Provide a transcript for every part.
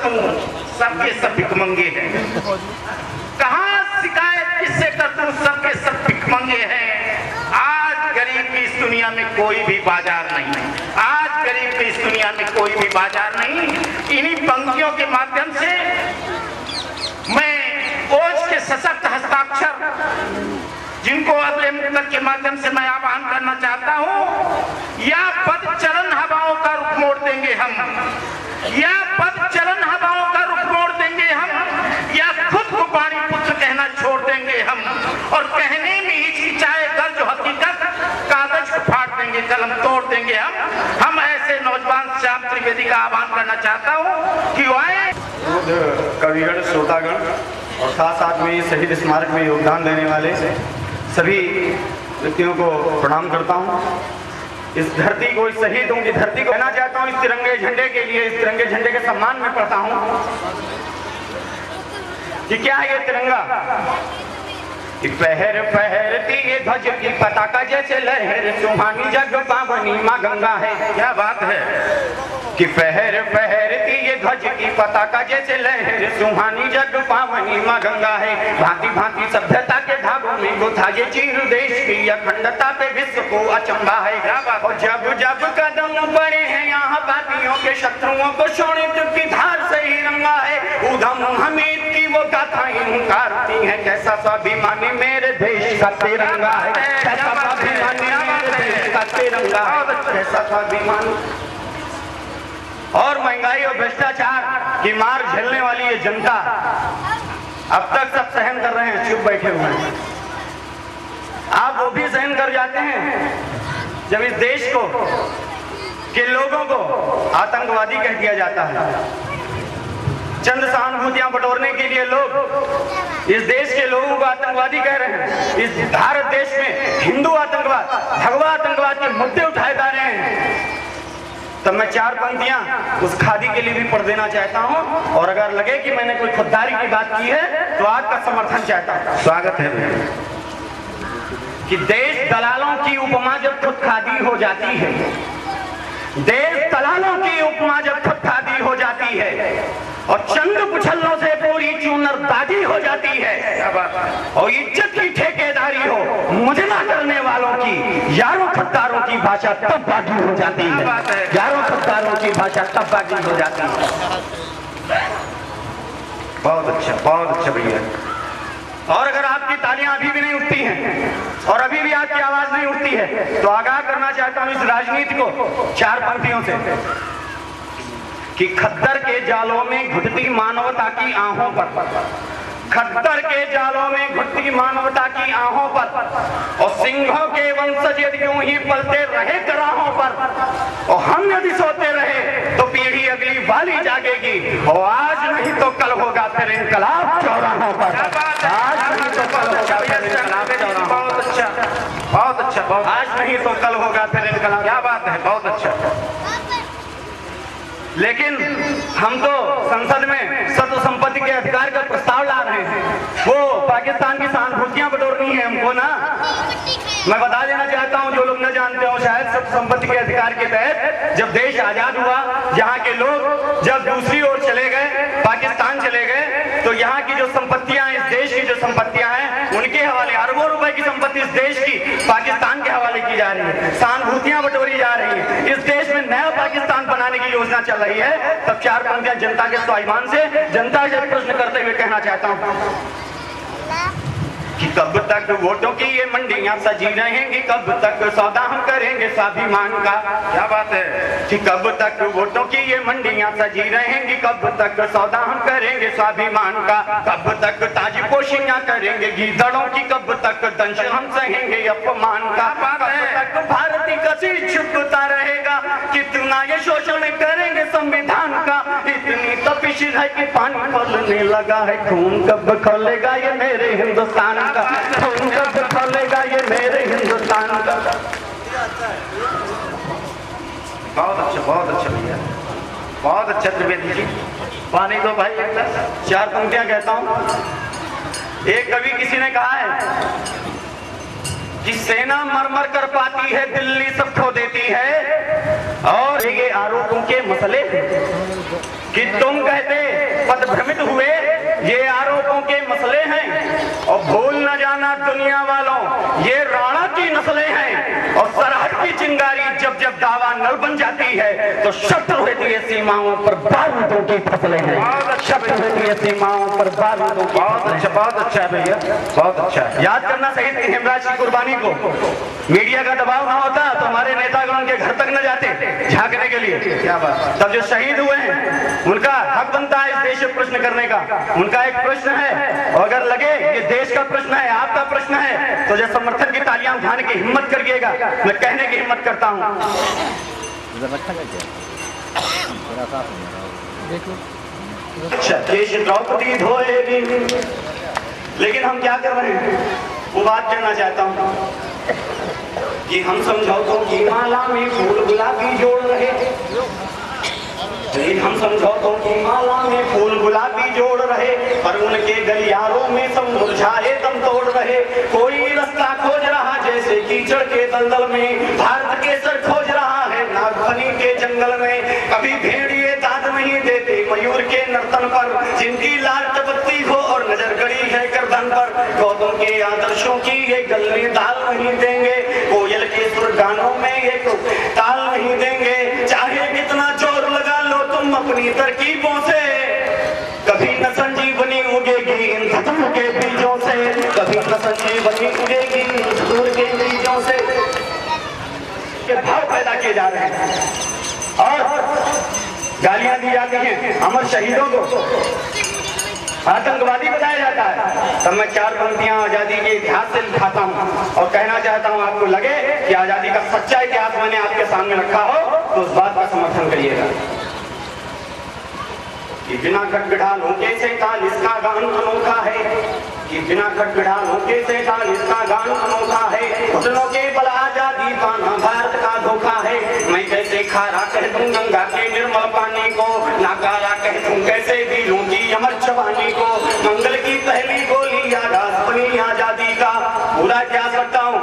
सबके सब भिखमंगे हैं। कहाँ शिकायत किससे करतूं, सबके सब भिखमंगे हैं। आज गरीब की इस दुनिया में कोई भी बाजार नहीं, आज गरीब की इस दुनिया में कोई भी बाजार नहीं। इन्हीं पंक्तियों के माध्यम से मैं ओज के सशक्त हस्ताक्षर जिनको अगले मुक्तक के माध्यम से मैं आह्वान करना चाहता हूं, या पद चलन हवाओं का रुख मोड़ देंगे हम, या पद चलन हवाओं का रुख मोड़ देंगे हम, या खुद को पानी पुत्र कहना छोड़ देंगे हम, और कहने में हिचकिचाए कर जो हकीकत कागज को फाड़ देंगे, कलम तोड़ देंगे हम ऐसे नौजवान श्याम त्रिवेदी का आह्वान करना चाहता हूँ कि वो आए। कविगण, श्रोतागण और साथ साथ में शहीद स्मारक में योगदान देने वाले सभी व्यक्तियों को प्रणाम करता हूँ। इस धरती को, इस शहीदों की धरती को कहना चाहता हूँ, इस तिरंगे झंडे के लिए, इस तिरंगे झंडे के सम्मान में पढ़ता हूँ कि क्या है ये तिरंगा। कि पहर पहरती ये ध्वज की पताका जैसे लहर, सुहानी जग पावनी माँ गंगा है। क्या बात है कि पहर पहरती ये ध्वज की पताका जैसे लहर, सुहानी जग पावनी माँ गंगा है। भांति भांति सभ्यता के धागों में गुथा ये चीर देश की अखंडता पे विश्व को अचंभा है। और जब जब कदम पड़े हैं यहाँ पापियों के शत्रुओं को शोणित की धार से ही रंगा है। उधम हमीद की वो गाथाएं हुंकारती हैं, कैसा स्वाभिमानी मेरे देश का तिरंगा है, कैसा स्वाभिमानी मेरे देश का तिरंगा है, कैसा स्वाभिमानी। और महंगाई और भ्रष्टाचार की मार झेलने वाली ये जनता अब तक सब सहन कर रहे हैं, चुप बैठे हुए हैं। आप वो भी सहन कर जाते हैं जब इस देश को के लोगों को आतंकवादी कह दिया जाता है। चंद सहानुभूतियां बटोरने के लिए लोग इस देश के लोगों को आतंकवादी कह रहे हैं। इस भारत देश में हिंदू आतंकवाद, भगवा आतंकवाद के मुद्दे उठाए जा रहे हैं। तब मैं चार पंक्तियां उस खादी के लिए भी पढ़ देना चाहता हूं, और अगर लगे कि मैंने कोई खुददारी की बात की है तो आपका समर्थन चाहता हूं। स्वागत है। कि देश दलालों की उपमा जब खुद खादी हो जाती है, देश दलालों की उपमा जब खुद खादी हो जाती है, और चंद पुछल्लों से पूरी चूनरबाजी हो जाती है, और इज्जत की ठेकेदारी हो मुजरा करने वालों की, यारों खद्दारों की भाषा तब बागी हो जाती है, यारों खद्दारों की भाषा तब बागी हो जाती है। बहुत अच्छा भैया। और अगर आपकी तालियां अभी भी नहीं उठती हैं और अभी भी आपकी आवाज नहीं उठती है तो आगाह करना चाहता हूं इस राजनीति को चार पंक्तियों से कि खद्दर के जालों में घुटती मानवता की आहों पर, खद्दर के जालों में घुटती मानवता की आहों पर, और सिंहों के वंशज यदि यूं ही पलते रहे कराहों पर, और हम यदि सोते रहे तो पीढ़ी अगली वाली जागेगी, और आज नहीं तो कल होगा फिर इनकलाब चौराहों पर, आज नहीं तो कल होगा फिर इनकलाब चौराहों। बहुत अच्छा, आज नहीं तो कल होगा फिर इनकलाब। क्या बात है, बहुत अच्छा। लेकिन हम तो संसद में सत्व संपत्ति के अधिकार का प्रस्ताव ला रहे हैं, वो पाकिस्तान की सहानुभूतियां बटोरनी है हमको ना। मैं बता देना चाहता हूं जो लोग न जानते हो शायद, सत्व संपत्ति के अधिकार के तहत जब देश आजाद हुआ, यहाँ के लोग जब दूसरी ओर चले गए, पाकिस्तान चले गए, तो यहाँ की जो संपत्तियां, इस देश की जो संपत्तियां हैं उनके हवाले, अरबों रुपए की संपत्ति इस देश की पाकिस्तान के हवाले की जा रही है, सहानुभूतियां बटोरी जा रही है। इस देश में नया पाकिस्तान बनाने की योजना चल रही है। तब चार पंक्तियां जनता के स्वाभिमान से, जनता से प्रश्न करते हुए कहना चाहता हूं कि कब तक वोटों की ये मंडियां सजी रहेंगी, कब तक सौदा हम करेंगे स्वाभिमान का। क्या बात है कि कब तक वोटों की ये मंडियां सजी रहेंगी, कब तक सौदा हम करेंगे स्वाभिमान का, कब तक ताजी पोशियां करेंगे गीदड़ों की, कब तक दंश हम सहेंगे अपमान का, कब तक भारती कसी झुकता रहेगा, कितना ये शोषण करेंगे संविधान का, इतनी तपिश है कि पानी खोलने लगा है, खून कब खोलेगा ये मेरे हिंदुस्तान का, खून कब खोलेगा ये मेरे हिंदुस्तान का। बहुत अच्छा भैया, बहुत अच्छा त्रिवेदी जी। पानी दो भाई। चार पंक्तियां कहता हूं। एक कवि किसी ने कहा है कि सेना मर कर पाती है, दिल्ली सब खो देती है, और ये आरोपों के मसले कि तुम कहते भ्रमित हुए ये आरोपों के मसले हैं। और भूल न जाना दुनिया वालों, ये राणा की नस्लें हैं। और सरहद की चिंगारी जब जब दावा नल बन जाती है तो शब्द होती है सीमाओं पर बारूदों की फसलें हैं। शब्द होती है सीमाओं पर बारूदों की। बहुत अच्छा है भैया, बहुत अच्छा है। याद करना शहीद हेमराज की कुर्बानी को। मीडिया का दबाव ना होता तो हमारे नेतागण उनके घर तक न जाते झांकने के लिए। क्या बात। तब जो शहीद हुए हैं उनका हक बनता है इस देश से प्रश्न करने का। उनका एक प्रश्न है, और अगर लगे ये देश का प्रश्न है, आपका प्रश्न है, तो जो समर्थन की तालियां उठाने की हिम्मत करिएगा। मैं कहने की हिम्मत करता हूँ। अच्छा, देश द्रौपदी धोएगी, लेकिन हम क्या कर रहे हैं वो बात कहना चाहता हूँ कि हम समझौतों की माला में फूल गुलाबी जोड़ रहे। हम समझौतों की माला में फूल गुलाबी जोड़ रहे, पर उनके गलियारों में सब मुरझाए दम तोड़ रहे। कोई रास्ता खोज रहा जैसे कीचड़ के दलदल में, भारत के सर खोज रहा है नागफनी के जंगल में। कभी भेड़िए दाद नहीं देते मयूर के नर्तन पर, जिनकी लाल टपकती हो और नजर गड़ी है गर्दन पर। गौतम के आदर्शों की ये गले दाल नहीं देंगे, कोयल के सुर गानों में ये ताल नहीं देंगे। चाहे कितना जोर लगा लो तुम अपनी तरकीबों से, कभी न संजीवनी उगेगी इन धतूर के बीजों से। कभी न संजीवनी उगेगी इन धतूर के बीजों से। के भाव पैदा किए जा रहे हैं और गालियां दी जाती हैं अमर शहीदों को, आतंकवादी बताया जाता है। तब मैं 4 पंक्तियां आजादी के इतिहास से लिखाता हूं और कहना चाहता हूं, आपको लगे कि आजादी का सच्चा इतिहास मैंने आपके सामने रखा हो तो उस बात का समर्थन करिएगा। कि बिना खटखटालों के 47 का गान अनोखा है, कि बिना खटखटालों के 47 का गान अनोखा है। घुटनों के बल आजादी पाना भारत का धोखा है। मैं कैसे खारा कह दूं गंगा के निर्मल पानी को, नाकारा कह दूं कैसे वीरों की अमर जवानी को। मंगल की पहली गोली आगाज बनी आजादी का, बुरा क्या सकता हूँ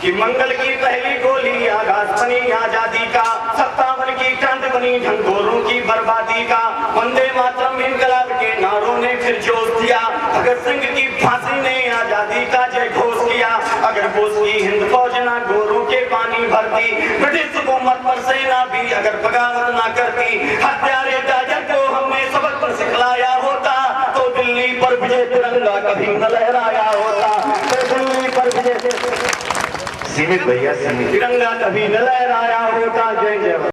कि मंगल की पहली गोली आगाज बनी आजादी का। 57 की चांद बनी ढंढोरों की बर्बादी का। वंदे मातरम इनकलाब के नारों ने फिर जोश दिया, भगत सिंह की फांसी ने आजादी का जय घोष किया। अगर बोस की हिंद फौज ना गोरों के पानी भरती, ब्रिटिश हुकूमत पर सेना भी अगर बगावत ना करती, हत्यारे टाइगर को हमने सबक पर सिखलाया होता, तो दिल्ली पर विजय तिरंगा कभी न लहराया होता। तो दिल्ली पर विजय सीमित भैया, सीमित तिरंगा कभी न लहराया होता। जय जय।